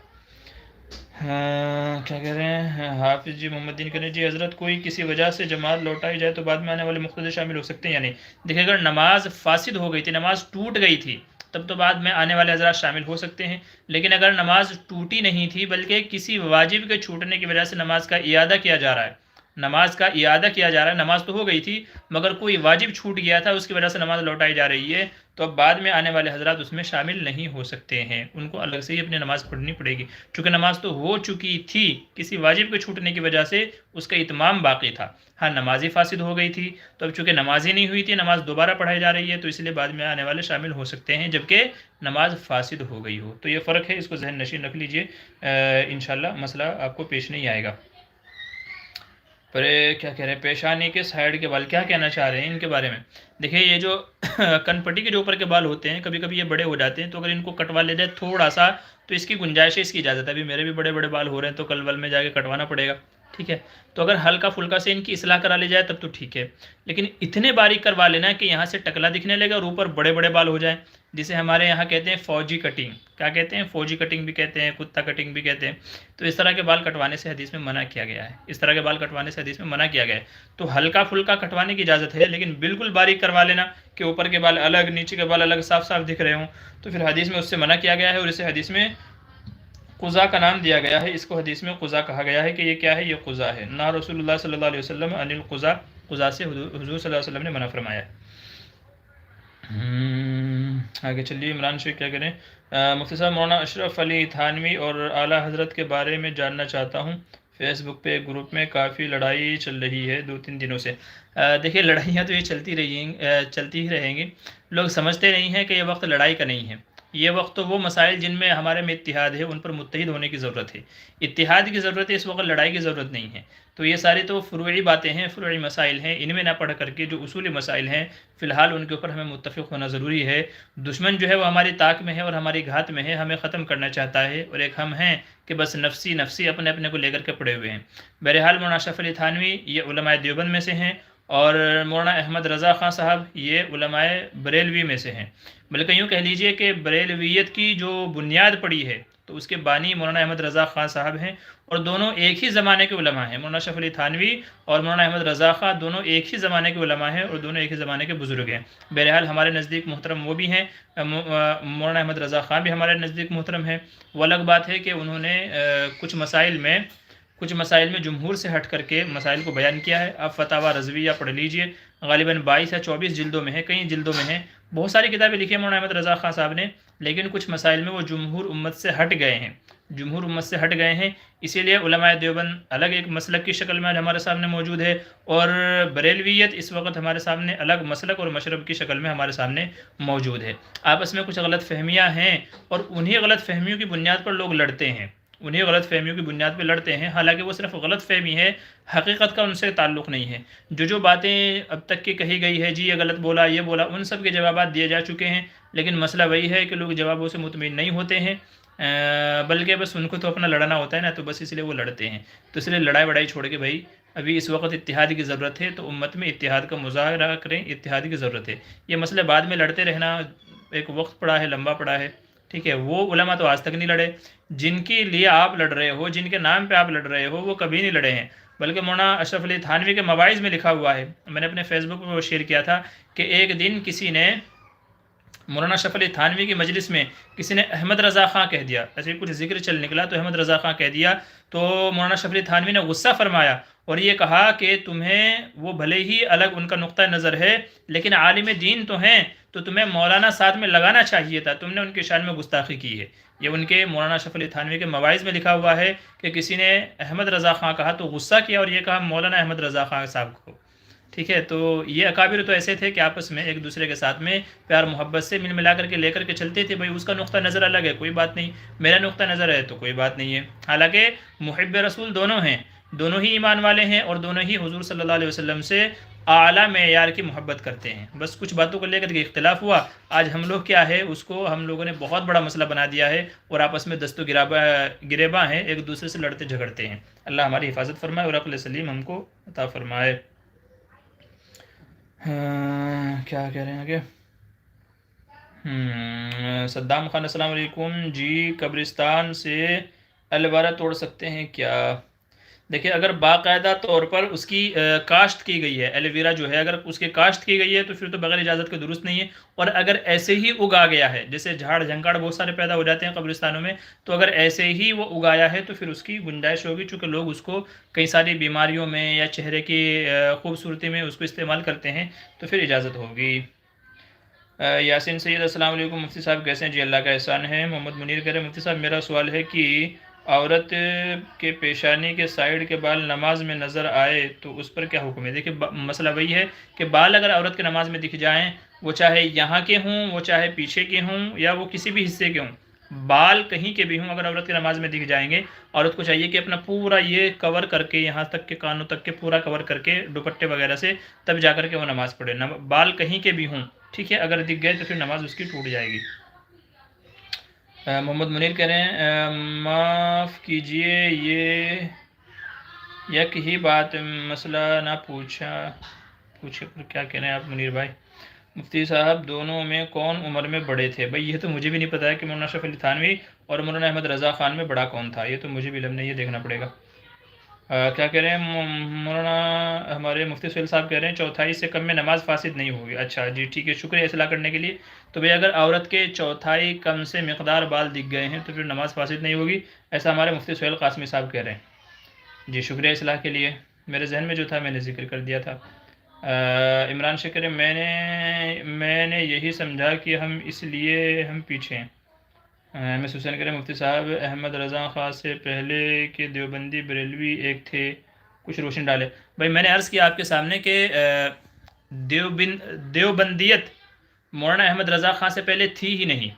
ہاں کیا کہہ رہے ہیں حافظ جی محمد دین کرے جی حضرت کوئی کسی وجہ سے جماعت لوٹائی جائے تو بعد میں آنے والے مقتدی شامل ہو سکتے ہیں یا نہیں؟ دیکھیں اگر نماز فاسد ہو گئی تھی، نماز ٹوٹ گئی تھی، تب تو بعد میں آنے والے حضرات شامل ہو سکتے ہیں، لیکن اگر نماز ٹوٹی نہیں تھی بلکہ کسی واجب کے چھوٹنے کی وجہ سے نماز کا اعادہ کیا جا رہا ہے، نماز کا اعادہ کیا جا رہا ہے، نماز تو ہو گئی تھی مگر کوئی واجب چھوٹ گیا تھا، اس کی وجہ سے نماز لوٹائی جا رہی ہے، تو اب بعد میں آنے والے حضرات اس میں شامل نہیں ہو سکتے ہیں، ان کو الگ سے ہی اپنی نماز پڑھنی پڑے گی، چونکہ نماز تو ہو چکی تھی، کسی واجب کے چھوٹنے کی وجہ سے اس کا اتمام باقی تھا، ہاں نماز ہی فاسد ہو گئی تھی، تو اب چونکہ نماز ہی نہیں ہوئی تھی، نماز دوبارہ پڑھائی جا رہی ہے، تو اس لیے بعد میں آنے والے شامل ہو سکتے ہیں جبکہ نماز فاسد ہو گئی ہو، تو یہ فرق ہے، اس کو ذہن نشین رکھ لیجئے، انشاءاللہ مسئلہ آپ کو پیش نہیں آئے گا۔ پر کیا کہہ رہے ہیں پیشانی کے سائڈ کے بال کیا کہنا چاہ رہے ہیں ان کے بارے میں؟ دیکھیں یہ جو کن پٹی کے جو اوپر کے بال ہوتے ہیں کبھی کبھی یہ بڑے ہو جاتے ہیں، تو اگر ان کو کٹوا لے جائے تھوڑا سا تو اس کی گنجائش ہے، اس کی اجازت ہے، ابھی میرے بھی بڑے بڑے بال ہو رہے ہیں تو کل ول میں جا کے کٹوانا پڑے گا، ٹھیک ہے، تو اگر ہلکا پھلکا سے ان کی اصلاح کرا لی جائے تب تو ٹھیک ہے، لیکن اتنے باریک کروا لینا کہ یہاں سے ٹکلا دکھنے لگے اور اوپر بڑے بڑے بال ہو جائیں، جسے ہمارے یہاں کہتے ہیں فوجی کٹنگ، کیا کہتے ہیں فوجی کٹنگ بھی کہتے ہیں، کتا کٹنگ بھی کہتے ہیں، تو اس طرح کے بال کٹوانے سے حدیث میں منع کیا گیا ہے، اس طرح کے بال کٹوانے سے حدیث میں منع کیا گیا ہے، تو ہلکا پھلکا کٹوانے کی اجازت ہے، لیکن بالکل باریک کروا لینا کہ اوپر کے بال الگ نیچے کے بال الگ صاف صاف دکھ رہے ہوں، تو پھر حدیث میں اس سے منع کیا گیا ہے، اور اسے حدیث میں قزا کا نام دیا گیا ہے، اس کو حدیث میں قزا کہا گیا ہے کہ یہ کیا ہے، یہ قزا ہے، نہ رسول اللہ صلی اللہ علیہ وسلم عن القزا، قزا سے حضور صلی اللہ علیہ وسلم نے منع فرمایا ہے۔ آگے چلیے عمران شیخ کیا کریں، مفتی صاحب مولانا اشرف علی تھانوی اور اعلیٰ حضرت کے بارے میں جاننا چاہتا ہوں، فیس بک پہ گروپ میں کافی لڑائی چل رہی ہے 2-3 دنوں سے۔ دیکھیے لڑائیاں تو یہ چلتی ہی رہیں گی، لوگ سمجھتے نہیں ہیں کہ یہ وقت لڑائی کا نہیں ہے، یہ وقت تو وہ مسائل جن میں ہمارے میں اتحاد ہے ان پر متحد ہونے کی ضرورت ہے، اتحاد کی ضرورت ہے، اس وقت لڑائی کی ضرورت نہیں ہے، تو یہ ساری تو فروعی باتیں ہیں، فروعی مسائل ہیں، ان میں نہ پڑھ کر کے جو اصولی مسائل ہیں فی الحال ان کے اوپر ہمیں متفق ہونا ضروری ہے، دشمن جو ہے وہ ہماری طاق میں ہے اور ہماری گھات میں ہے، ہمیں ختم کرنا چاہتا ہے، اور ایک ہم ہیں کہ بس نفسی نفسی اپنے اپنے کو لے کر کے پڑے ہوئے ہیں۔ بہرحال مولانا اشرف علی تھانوی یہ علماء دیوبند میں سے ہیں، اور مولانا احمد رضا خان صاحب یہ علماء بریلوی میں سے ہیں، بلکہ یوں کہہ لیجئے کہ بریلویت کی جو بنیاد پڑی ہے تو اس کے بانی مولانا احمد رضا خان صاحب ہیں، اور دونوں ایک ہی زمانے کے علماء ہیں، مولانا اشرف علی تھانوی اور مولانا احمد رضا خان دونوں ایک ہی زمانے کے علماء ہیں اور دونوں ایک ہی زمانے کے بزرگ ہیں۔ بہرحال ہمارے نزدیک محترم وہ بھی ہیں، مولانا احمد رضا خان بھی ہمارے نزدیک محترم ہیں، وہ الگ بات ہے کہ انہوں نے کچھ مسائل میں جمہور سے ہٹ کر کے مسائل کو بیان کیا ہے، آپ فتاوی رضویہ پڑھ لیجئے، غالباً 22 یا 24 جلدوں میں ہے، کئی جلدوں میں ہے، بہت ساری کتابیں لکھی ہیں مولانا احمد رضا خان صاحب نے، لیکن کچھ مسائل میں وہ جمہور امت سے ہٹ گئے ہیں، جمہور امت سے ہٹ گئے ہیں، اسی لیے علماء دیوبند الگ ایک مسلک کی شکل میں آج ہمارے سامنے موجود ہے، اور بریلویت اس وقت ہمارے سامنے الگ مسلک اور مشرب کی شکل میں ہمارے سامنے موجود ہے، آپس میں کچھ غلط فہمیاں ہیں، اور انہی غلط فہمیوں کی بنیاد پر لوگ لڑتے ہیں، انہی غلط فہمیوں کی بنیاد پر لڑتے ہیں، حالانکہ وہ صرف غلط فہمی ہے، حقیقت کا ان سے تعلق نہیں ہے، جو باتیں اب تک کی کہی گئی ہے، جی یہ غلط بولا یہ بولا، ان سب کے جوابات دیے جا چکے ہیں، لیکن مسئلہ وہی ہے کہ لوگ جوابوں سے مطمئن نہیں ہوتے ہیں، بلکہ بس ان کو تو اپنا لڑنا ہوتا ہے نا، تو بس اس لیے وہ لڑتے ہیں، تو اس لیے لڑائی وڑائی چھوڑ کے بھائی ابھی اس وقت اتحاد کی ضرورت ہے، تو امت میں اتحاد کا مظاہرہ کریں، اتحاد کی ضرورت ہے، یہ مسئلے بعد میں لڑتے رہنا ایک وقت پڑا ہے، لمبا پڑا ہے، ٹھیک ہے، وہ علماء تو آج تک نہیں لڑے، جن کے لیے آپ لڑ رہے ہو، جن کے نام پہ آپ لڑ رہے ہو، وہ کبھی نہیں لڑے ہیں، بلکہ مولانا اشرف علی تھانوی کے مواعظ میں لکھا ہوا ہے، میں نے اپنے فیس بک پہ وہ شیئر کیا تھا کہ ایک دن کسی نے مولانا اشرف علی تھانوی کی مجلس میں کسی نے احمد رضا خان کہہ دیا، ایسے کچھ ذکر چل نکلا تو احمد رضا خان کہہ دیا، تو مولانا اشرف علی تھانوی نے غصہ فرمایا اور یہ کہا کہ تمہیں وہ بھلے ہی الگ ان کا نقطہ نظر ہے لیکن عالم دین تو ہیں، تو تمہیں مولانا ساتھ میں لگانا چاہیے تھا، تم نے ان کی شان میں گستاخی کی ہے، یہ ان کے مولانا اشرف علی تھانوی کے مواعظ میں لکھا ہوا ہے کہ کسی نے احمد رضا خان کہا تو غصہ کیا اور یہ کہا مولانا احمد رضا خان صاحب کو، ٹھیک ہے، تو یہ اکابر تو ایسے تھے کہ آپس میں ایک دوسرے کے ساتھ میں پیار محبت سے مل ملا کر کے لے کر کے چلتے تھے، بھائی اس کا نقطہ نظر الگ ہے کوئی بات نہیں، میرا نقطہ نظر ہے تو کوئی بات نہیں ہے، حالانکہ محب رسول دونوں ہیں، دونوں ہی ایمان والے ہیں اور دونوں ہی حضور صلی اللہ علیہ وسلم سے اعلیٰ معیار کی محبت کرتے ہیں، بس کچھ باتوں کو لے کر کے اختلاف ہوا، آج ہم لوگ کیا ہے اس کو ہم لوگوں نے بہت بڑا مسئلہ بنا دیا ہے اور آپس میں دست و گریباں ہیں، ایک دوسرے سے لڑتے جھگڑتے ہیں، اللہ ہماری حفاظت فرمائے اور عقل سلیم ہم کو عطا فرمائے۔ کیا کہہ رہے ہیں آگے؟ صدام خان السلام علیکم جی، قبرستان سے الویرا توڑ سکتے ہیں کیا؟ دیکھیں اگر باقاعدہ طور پر اس کی کاشت کی گئی ہے، ایلویرا جو ہے اگر اس کی کاشت کی گئی ہے تو پھر تو بغیر اجازت کے درست نہیں ہے، اور اگر ایسے ہی اگا گیا ہے، جیسے جھاڑ جھنکاڑ بہت سارے پیدا ہو جاتے ہیں قبرستانوں میں، تو اگر ایسے ہی وہ اگایا ہے تو پھر اس کی گنجائش ہوگی، چونکہ لوگ اس کو کئی ساری بیماریوں میں یا چہرے کی خوبصورتی میں اس کو استعمال کرتے ہیں، تو پھر اجازت ہوگی۔ یاسین سید السلام علیکم، مفتی صاحب کیسے ہیں؟ جی اللہ کا احسان ہے۔ محمد منیر کہہ رہے ہیں مفتی صاحب میرا سوال ہے کہ عورت کے پیشانی کے سائیڈ کے بال نماز میں نظر آئے تو اس پر کیا حکم ہے؟ دیکھیں مسئلہ وہی ہے کہ بال اگر عورت کے نماز میں دکھ جائیں، وہ چاہے یہاں کے ہوں، وہ چاہے پیچھے کے ہوں، یا وہ کسی بھی حصے کے ہوں، بال کہیں کے بھی ہوں، اگر عورت کی نماز میں دکھ جائیں گے، عورت کو چاہیے کہ اپنا پورا یہ کور کر کے، یہاں تک کے کانوں تک کے پورا کور کر کے دوپٹے وغیرہ سے تب جا کر کے وہ نماز پڑھے، بال کہیں کے بھی ہوں، ٹھیک ہے، اگر دکھ گئے تو پھر نماز اس کی ٹوٹ جائے گی۔ محمد منیر کہہ رہے ہیں معاف کیجئے یہ یک ہی بات مسئلہ نہ پوچھے کیا کہہ رہے ہیں آپ منیر بھائی؟ مفتی صاحب دونوں میں کون عمر میں بڑے تھے؟ بھائی یہ تو مجھے بھی نہیں پتا ہے کہ مولانا اشرف علی تھانوی اور مولانا احمد رضا خان میں بڑا کون تھا، یہ تو مجھے بھی علم نہیں، یہ دیکھنا پڑے گا۔ کیا کہہ رہے ہیں مولانا ہمارے مفتی سہیل صاحب کہہ رہے ہیں چوتھائی سے کم میں نماز فاسد نہیں ہوگی۔ اچھا جی ٹھیک ہے، شکریہ اصلاح کرنے کے لیے۔ تو بھئی اگر عورت کے چوتھائی کم سے مقدار بال دکھ گئے ہیں تو پھر نماز فاسد نہیں ہوگی، ایسا ہمارے مفتی سہیل قاسمی صاحب کہہ رہے ہیں۔ جی شکریہ اصلاح کے لیے، میرے ذہن میں جو تھا میں نے ذکر کر دیا تھا۔ عمران شکر میں نے یہی سمجھا کہ اس لیے ہم پیچھے ہیں۔ احمد حسین کرے مفتی صاحب احمد رضا خان سے پہلے کے دیوبندی بریلوی ایک تھے، کچھ روشن ڈالے۔ بھائی میں نے عرض کیا آپ کے سامنے کہ دیوبندیت مولانا احمد رضا خان سے پہلے تھی ہی نہیں،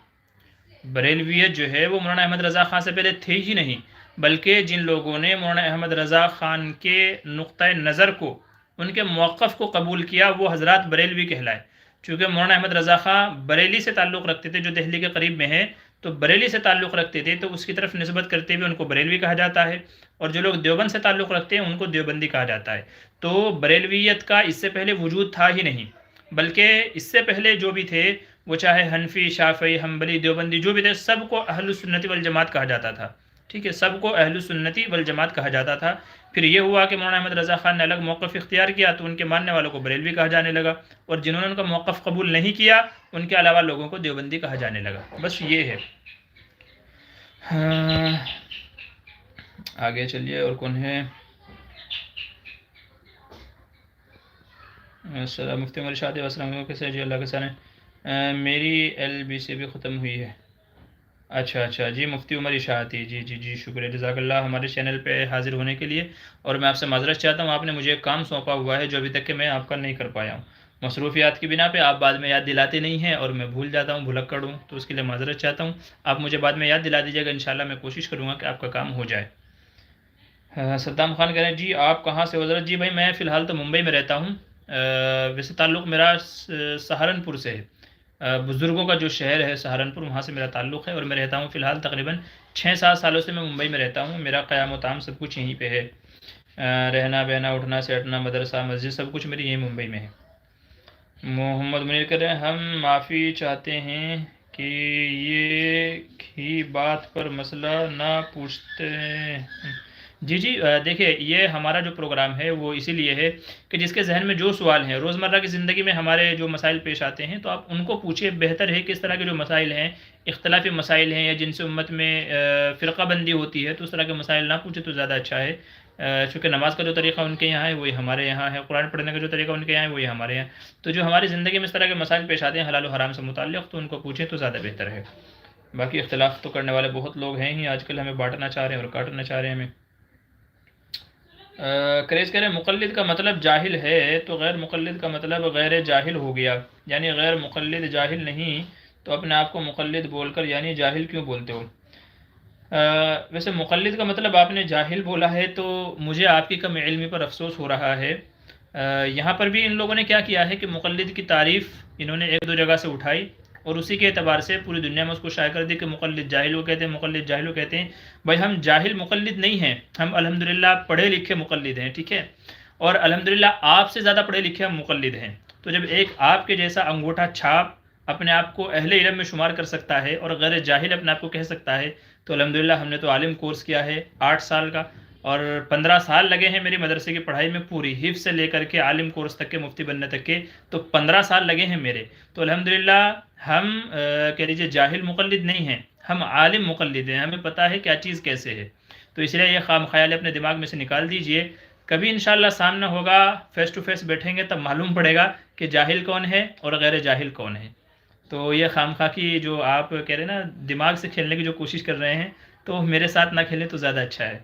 بریلویت جو ہے وہ مولانا احمد رضا خان سے پہلے تھی ہی نہیں، بلکہ جن لوگوں نے مولانا احمد رضا خان کے نقطۂ نظر کو، ان کے موقف کو قبول کیا، وہ حضرات بریلوی کہلائے۔ چونکہ مولانا احمد رضا خان بریلی سے تعلق رکھتے تھے، جو دہلی کے قریب میں ہے، تو بریلی سے تعلق رکھتے تھے تو اس کی طرف نسبت کرتے ہوئے ان کو بریلوی کہا جاتا ہے، اور جو لوگ دیوبند سے تعلق رکھتے ہیں ان کو دیوبندی کہا جاتا ہے۔ تو بریلویت کا اس سے پہلے وجود تھا ہی نہیں، بلکہ اس سے پہلے جو بھی تھے وہ چاہے حنفی، شافعی، حنبلی، دیوبندی جو بھی تھے، سب کو اہل السنت والجماعت کہا جاتا تھا، ٹھیک ہے، سب کو اہل السنتی والجماعت کہا جاتا تھا۔ پھر یہ ہوا کہ مولانا احمد رضا خان نے الگ موقف اختیار کیا تو ان کے ماننے والوں کو بریلوی کہا جانے لگا، اور جنہوں نے ان کا موقف قبول نہیں کیا ان کے علاوہ لوگوں کو دیوبندی کہا جانے لگا، بس یہ ہے۔ آگے چلیے، اور کون ہے؟ مفتی عمر شاہد السلام علیکم، کیسے جی اللہ کے ساتھ ہیں؟ میری LBC بھی ختم ہوئی ہے۔ اچھا جی مفتی عمر اشاعتی، جی شکریہ، جزاک اللہ ہمارے چینل پہ حاضر ہونے کے لیے، اور میں آپ سے معذرت چاہتا ہوں، آپ نے مجھے ایک کام سونپا ہوا ہے جو ابھی تک کہ میں آپ کا نہیں کر پایا ہوں، مصروفیات کی بنا پہ آپ بعد میں یاد دلاتے نہیں ہیں اور میں بھول جاتا ہوں، بھلکڑ ہوں، تو اس کے لیے معذرت چاہتا ہوں، آپ مجھے بعد میں یاد دلا دیجیے گا، انشاءاللہ میں کوشش کروں گا کہ آپ کا کام ہو جائے۔ صدام خان کہہ رہے ہیں جی آپ کہاں سے حضرت؟ جی بھائی میں فی الحال تو ممبئی میں رہتا ہوں، ویسے تعلق میرا سہارنپور سے ہے، بزرگوں کا جو شہر ہے سہارنپور، وہاں سے میرا تعلق ہے، اور میں رہتا ہوں فی الحال تقریباً 6-7 سالوں سے میں ممبئی میں رہتا ہوں، میرا قیام و طعام سب کچھ یہیں پہ ہے، رہنا بہنا اٹھنا سیٹنا مدرسہ مسجد سب کچھ میری یہیں ممبئی میں ہے۔ محمد منیر کہہ رہے ہیں ہم معافی چاہتے ہیں کہ یہ ہی بات پر مسئلہ نہ پوچھتے ہیں۔ جی دیکھیں یہ ہمارا جو پروگرام ہے وہ اسی لیے ہے کہ جس کے ذہن میں جو سوال ہیں روزمرہ کی زندگی میں ہمارے جو مسائل پیش آتے ہیں تو آپ ان کو پوچھیں، بہتر ہے کہ اس طرح کے جو مسائل ہیں، اختلافی مسائل ہیں یا جن سے امت میں فرقہ بندی ہوتی ہے، تو اس طرح کے مسائل نہ پوچھیں تو زیادہ اچھا ہے، چونکہ نماز کا جو طریقہ ان کے یہاں ہے وہی ہمارے یہاں ہے، قرآن پڑھنے کا جو طریقہ ان کے یہاں ہے وہی ہمارے یہاں، تو جو ہماری زندگی میں اس طرح کے مسائل پیش آتے ہیں حلال و حرام سے متعلق تو ان کو پوچھیں تو زیادہ بہتر ہے۔ باقی اختلاف تو کرنے والے بہت لوگ ہیں ہی آج کل، ہمیں بانٹنا چاہ رہے ہیں اور کاٹنا چاہ رہے ہیں ہمیں۔ کریز کہہ رہے ہیں مقلد کا مطلب جاہل ہے تو غیر مقلد کا مطلب غیر جاہل ہو گیا، یعنی غیر مقلد جاہل نہیں تو اپنے آپ کو مقلد بول کر یعنی جاہل کیوں بولتے ہو؟ ویسے مقلد کا مطلب آپ نے جاہل بولا ہے تو مجھے آپ کی کم علمی پر افسوس ہو رہا ہے۔ یہاں پر بھی ان لوگوں نے کیا کیا ہے کہ مقلد کی تعریف انہوں نے 1-2 جگہ سے اٹھائی اور اسی کے اعتبار سے پوری دنیا میں اس کو شائع کر دی کہ مقلد جاہل کو کہتے ہیں، مقلد جاہل کو کہتے ہیں۔ بھائی ہم جاہل مقلد نہیں ہیں، ہم الحمدللہ پڑھے لکھے مقلد ہیں، ٹھیک ہے، اور الحمدللہ آپ سے زیادہ پڑھے لکھے ہم مقلد ہیں۔ تو جب ایک آپ کے جیسا انگوٹھا چھاپ اپنے آپ کو اہل علم میں شمار کر سکتا ہے اور غیر جاہل اپنے آپ کو کہہ سکتا ہے تو الحمدللہ ہم نے تو عالم کورس کیا ہے 8 سال کا، اور 15 سال لگے ہیں میری مدرسے کی پڑھائی میں، پوری حفظ سے لے کر کے عالم کورس تک کے، مفتی بننے تک کے، تو 15 سال لگے ہیں میرے. تو الحمدللہ ہم کہہ لیجیے جاہل مقلد نہیں ہیں، ہم عالم مقلد ہیں، ہمیں پتہ ہے کیا چیز کیسے ہے. تو اس لیے یہ خام خیال اپنے دماغ میں سے نکال دیجئے. کبھی انشاءاللہ سامنا ہوگا، فیس ٹو فیس بیٹھیں گے، تب معلوم پڑے گا کہ جاہل کون ہے اور غیر جاہل کون ہے. تو یہ خام خواہ کی جو آپ کہہ رہے ہیں نا دماغ سے کھیلنے کی جو کوشش کر رہے ہیں، تو میرے ساتھ نہ کھیلیں تو زیادہ اچھا ہے.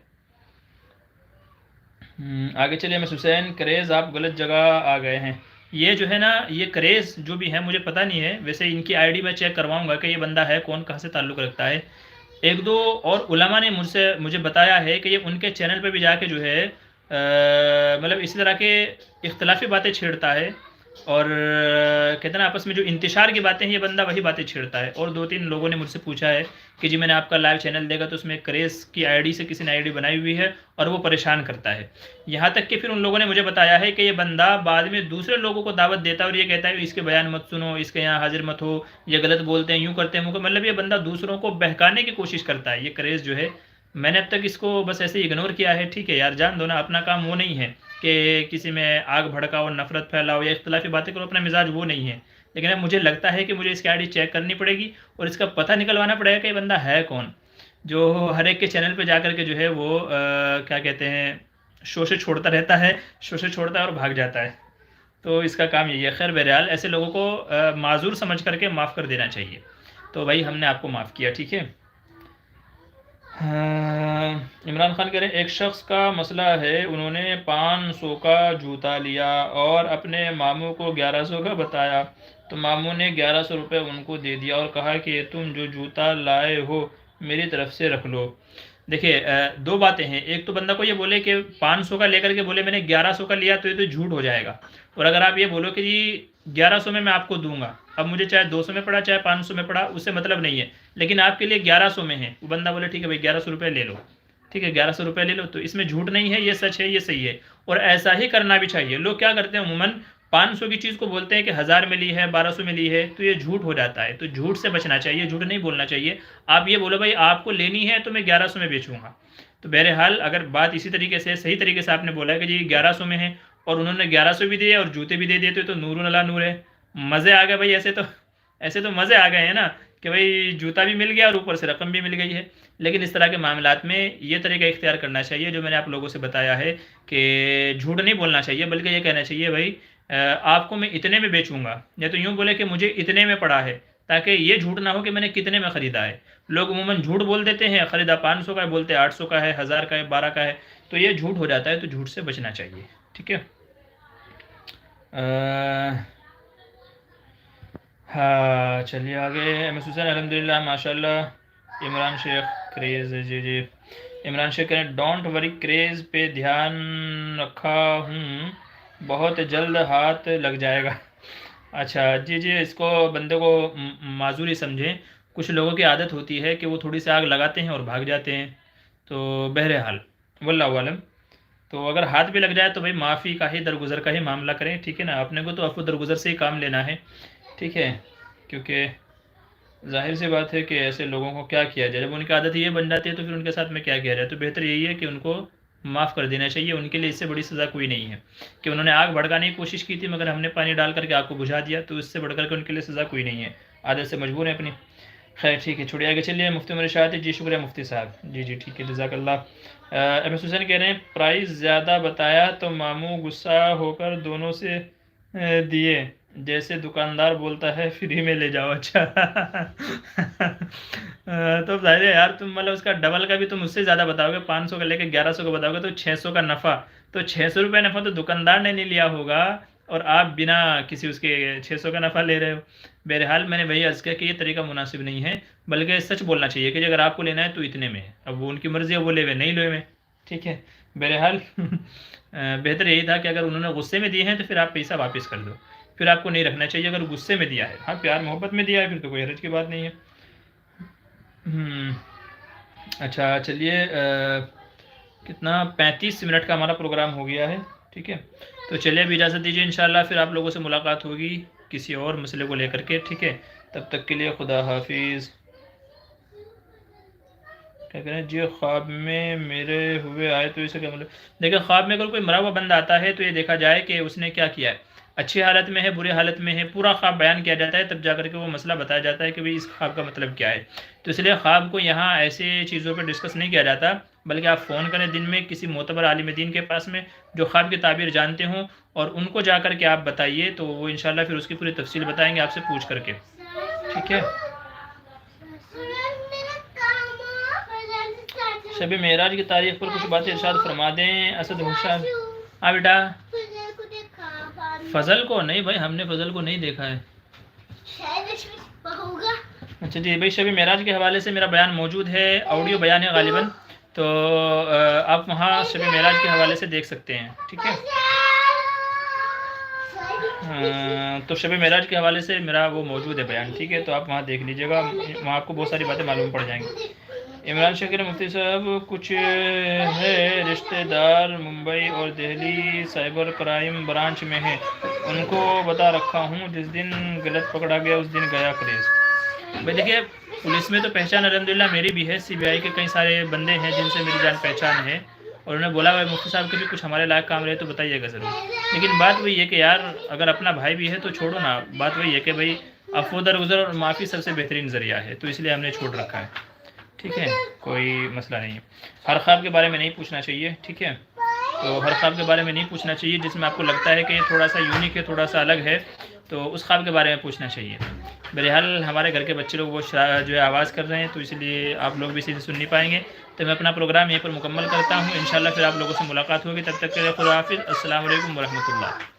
آگے چلیے. میں حسین کریز آپ غلط جگہ آ گئے ہیں. یہ جو ہے نا، یہ کریز جو بھی ہے مجھے پتہ نہیں ہے، ویسے ان کی آئی ڈی میں چیک کرواؤں گا کہ یہ بندہ ہے کون، کہاں سے تعلق رکھتا ہے. ایک دو اور علماء نے مجھے بتایا ہے کہ یہ ان کے چینل پہ بھی جا کے جو ہے مطلب اسی طرح کے اختلافی باتیں چھیڑتا ہے، اور کہتے ہیں نا آپس میں جو انتشار کی باتیں ہیں یہ بندہ وہی باتیں چھیڑتا ہے. اور 2-3 لوگوں نے مجھ سے پوچھا ہے کہ جی میں نے آپ کا لائیو چینل دیکھا تو اس میں کریز کی آئی ڈی سے کسی نے آئی ڈی بنائی ہوئی ہے اور وہ پریشان کرتا ہے. یہاں تک کہ پھر ان لوگوں نے مجھے بتایا ہے کہ یہ بندہ بعد میں دوسرے لوگوں کو دعوت دیتا ہے اور یہ کہتا ہے اس کے بیان مت سنو، اس کے یہاں حاضر مت ہو، یہ غلط بولتے ہیں، یوں کرتے ہیں، مطلب یہ بندہ دوسروں کو بہکانے کی کوشش کرتا ہے. یہ کریز جو ہے میں نے اب تک اس کو بس ایسے ہی اگنور کیا ہے. ٹھیک ہے یار، جان دو نا، اپنا کام وہ نہیں ہے کہ کسی میں آگ بھڑکاؤ، نفرت پھیلاؤ یا اختلافی باتیں کرو، اپنا مزاج وہ نہیں ہے. لیکن اب مجھے لگتا ہے کہ مجھے اس کی آئی ڈی چیک کرنی پڑے گی اور اس کا پتہ نکلوانا پڑے گا کہ یہ بندہ ہے کون، جو ہر ایک کے چینل پہ جا کر کے جو ہے وہ کیا کہتے ہیں شوشے چھوڑتا رہتا ہے، شوشے چھوڑتا ہے اور بھاگ جاتا ہے. تو اس کا کام یہی ہے. خیر بہرحال ایسے لوگوں کو معذور سمجھ کر کے معاف کر دینا چاہیے. تو بھائی ہم نے آپ کو معاف کیا، ٹھیک ہے. عمران خان کہہ رہے ہیں ایک شخص کا مسئلہ ہے، انہوں نے 500 کا جوتا لیا اور اپنے ماموں کو 1100 کا بتایا، تو ماموں نے 1100 روپے ان کو دے دیا اور کہا کہ تم جو جوتا لائے ہو میری طرف سے رکھ لو. دیکھیے 2 باتیں ہیں. ایک تو بندہ کو یہ بولے کہ 500 کا لے کر کے بولے میں نے 1100 کا لیا، تو یہ تو جھوٹ ہو جائے گا. اور اگر آپ یہ بولو کہ جی 1100 میں آپ کو دوں گا، اب مجھے چاہے 200 میں پڑا چاہے 500 میں پڑا، اس سے مطلب نہیں ہے، لیکن آپ کے لیے 1100 میں ہے، وہ بندہ بولے ٹھیک ہے بھائی 1100 روپے لے لو، ٹھیک ہے 1100 روپے لے لو، تو اس میں جھوٹ نہیں ہے، یہ سچ ہے، یہ صحیح ہے. اور ایسا ہی کرنا بھی چاہیے. لوگ کیا کرتے ہیں عموماً 500 کی چیز کو بولتے ہیں کہ 1000 میں لی ہے، 1200 میں لی ہے، تو یہ جھوٹ ہو جاتا ہے. تو جھوٹ سے بچنا چاہیے، جھوٹ نہیں بولنا چاہیے. آپ یہ بولو بھائی آپ کو لینی ہے تو میں 1100 میں بیچوں گا. تو بہرحال اگر بات اسی طریقے سے صحیح طریقے سے آپ نے بولا ہے کہ جی 1100 میں ہے اور انہوں نے 1100 بھی دیے اور جوتے بھی دے دیے، تو نور علی نور ہے. مزے آ گئے بھائی. ایسے تو مزے آ گئے ہیں نا کہ بھائی جوتا بھی مل گیا اور اوپر سے رقم بھی مل گئی ہے. لیکن اس طرح کے معاملات میں یہ طریقہ اختیار کرنا چاہیے جو میں نے آپ لوگوں سے بتایا ہے کہ جھوٹ نہیں بولنا چاہیے، بلکہ یہ کہنا چاہیے بھائی آپ کو میں اتنے میں بیچوں گا، یا تو یوں بولے کہ مجھے اتنے میں پڑا ہے، تاکہ یہ جھوٹ نہ ہو کہ میں نے کتنے میں خریدا ہے. لوگ عموماً جھوٹ بول دیتے ہیں، خریدا 500 کا ہے، بولتے 800 کا ہے، 1000 کا ہے، 12 کا ہے، تو یہ جھوٹ ہو جاتا ہے. تو جھوٹ سے بچنا چاہیے، ٹھیک ہے. ہاں چلیے آگے. ایم ایس حسین الحمدللہ ماشاء اللہ. عمران شیخ کریز، جی عمران شیخ کہنے ڈونٹ وری کریز پہ دھیان رکھا ہوں، بہت جلد ہاتھ لگ جائے گا. اچھا جی اس کو بندے کو معذوری سمجھیں. کچھ لوگوں کی عادت ہوتی ہے کہ وہ تھوڑی سی آگ لگاتے ہیں اور بھاگ جاتے ہیں. تو بہرحال واللہ عالم. تو اگر ہاتھ بھی لگ جائے تو بھائی معافی کا ہی درگزر کا ہی معاملہ کریں، ٹھیک ہے نا. اپنے کو تو عفو درگزر سے ہی کام لینا ہے، ٹھیک ہے. کیونکہ ظاہر سی بات ہے کہ ایسے لوگوں کو کیا کیا جائے، جب ان کی عادت یہ بن جاتی ہے تو پھر ان کے ساتھ میں کیا کیا جائے. تو بہتر یہی ہے کہ ان کو معاف کر دینا چاہیے. ان کے لیے اس سے بڑی سزا کوئی نہیں ہے کہ انہوں نے آگ بھڑکانے کی کوشش کی تھی مگر ہم نے پانی ڈال کر کے آگ کو بجھا دیا، تو اس سے بڑھ کر کے ان کے لیے سزا کوئی نہیں ہے. عادت سے مجبور ہے اپنی. خیر ٹھیک ہے، چھوڑیے آگے چلیے. مفتی عمر ارشاد جی شکریہ مفتی صاحب. جی ٹھیک ہے جزاک اللہ. ایم ایس حسین کہہ رہے ہیں پرائز زیادہ بتایا تو ماموں غصہ ہو کر دونوں سے دیے، جیسے دکاندار بولتا ہے فری میں لے جاؤ. اچھا تو ظاہر ہے یار تم مطلب اس کا ڈبل کا بھی تم اس سے زیادہ بتاؤ گے. 500 کا لے کے 1100 کا بتاؤ گے تو 600 کا نفع. تو 600 روپے نفع تو دکاندار نے نہیں لیا ہوگا اور آپ بنا کسی اس کے 600 کا نفع لے رہے ہو. بہرحال میں نے وہی عرض کیا کہ یہ طریقہ مناسب نہیں ہے، بلکہ سچ بولنا چاہیے کہ اگر آپ کو لینا ہے تو اتنے میں ہے. اب وہ ان کی مرضی ہے، وہ لے ہوئے نہیں لے ہوئے، ٹھیک ہے. بہرحال بہتر یہی تھا کہ اگر انہوں نے غصے میں دیے ہیں تو پھر آپ پیسہ واپس کر دو، پھر آپ کو نہیں رکھنا چاہیے. اگر غصے میں دیا ہے، ہاں پیار محبت میں دیا ہے، پھر تو کوئی حرج کی بات نہیں ہے. اچھا چلیے کتنا 35 منٹ کا ہمارا پروگرام ہو گیا ہے، ٹھیک ہے. تو چلیے اب اجازت دیجیے، انشاءاللہ پھر آپ لوگوں سے ملاقات ہوگی کسی اور مسئلے کو لے کر کے، ٹھیک ہے. تب تک کے لیے خدا حافظ. کیا کریں جی خواب میں میرے ہوئے آئے تو اسے کیا مطلب؟ دیکھیں خواب میں اگر کوئی مرا ہوا بندہ آتا ہے تو یہ دیکھا جائے کہ اس نے کیا کیا ہے، اچھی حالت میں ہے بری حالت میں ہے، پورا خواب بیان کیا جاتا ہے، تب جا کر کے وہ مسئلہ بتایا جاتا ہے کہ بھئی اس خواب کا مطلب کیا ہے۔ تو اس لیے خواب کو یہاں ایسے چیزوں پہ ڈسکس نہیں کیا جاتا، بلکہ آپ فون کریں دن میں کسی معتبر عالم دین کے پاس میں جو خواب کی تعبیر جانتے ہوں، اور ان کو جا کر کے آپ بتائیے تو وہ انشاءاللہ پھر اس کی پوری تفصیل بتائیں گے آپ سے پوچھ کر کے، ٹھیک ہے۔ شب معراج کی تاریخ پر کچھ باتیں ارشاد فرما دیں اسد حسین۔ ہاں بیٹا فضل کو نہیں بھائی، ہم نے فضل کو نہیں دیکھا ہے۔ اچھا جی بھائی شب معراج کے حوالے سے میرا بیان موجود ہے، آڈیو بیان ہے غالباً، تو آپ وہاں شب معراج کے حوالے سے دیکھ سکتے ہیں، ٹھیک ہے۔ تو شب معراج کے حوالے سے میرا وہ موجود ہے بیان، ٹھیک ہے، تو آپ وہاں دیکھ لیجیے گا، وہاں آپ کو بہت ساری باتیں معلوم پڑ جائیں گی۔ عمران شکر مفتی صاحب کچھ ہے رشتہ دار ممبئی اور دہلی سائبر کرائم برانچ میں ہیں، ان کو بتا رکھا ہوں جس دن غلط پکڑا گیا اس دن گیا کریز۔ بھائی دیکھیے پولیس میں تو پہچان الحمدللہ میری بھی ہے، سی بی آئی کے کئی سارے بندے ہیں جن سے میری جان پہچان ہے، اور انہوں نے بولا بھائی مفتی صاحب کے بھی کچھ ہمارے لائق کام رہے تو بتائیے گا ضرور، لیکن بات وہی ہے کہ یار اگر اپنا بھائی بھی ہے تو چھوڑو نا، بات وہی ہے کہ بھائی عفو درگزر اور معافی سب سے بہترین ذریعہ ہے، تو اس لیے ہم نے چھوڑ رکھا ہے، ٹھیک ہے، کوئی مسئلہ نہیں ہے۔ ہر خواب کے بارے میں نہیں پوچھنا چاہیے، ٹھیک ہے، تو ہر خواب کے بارے میں نہیں پوچھنا چاہیے، جس میں آپ کو لگتا ہے کہ یہ تھوڑا سا یونیک ہے تھوڑا سا الگ ہے تو اس خواب کے بارے میں پوچھنا چاہیے۔ بہرحال ہمارے گھر کے بچے لوگ وہ جو ہے آواز کر رہے ہیں تو اس لیے آپ لوگ بھی سیدھے سن نہیں پائیں گے، تو میں اپنا پروگرام یہیں پر مکمل کرتا ہوں، انشاءاللہ پھر آپ لوگوں سے ملاقات ہوگی، تب تک کے لیے خدا حافظ، السلام علیکم ورحمۃ اللہ۔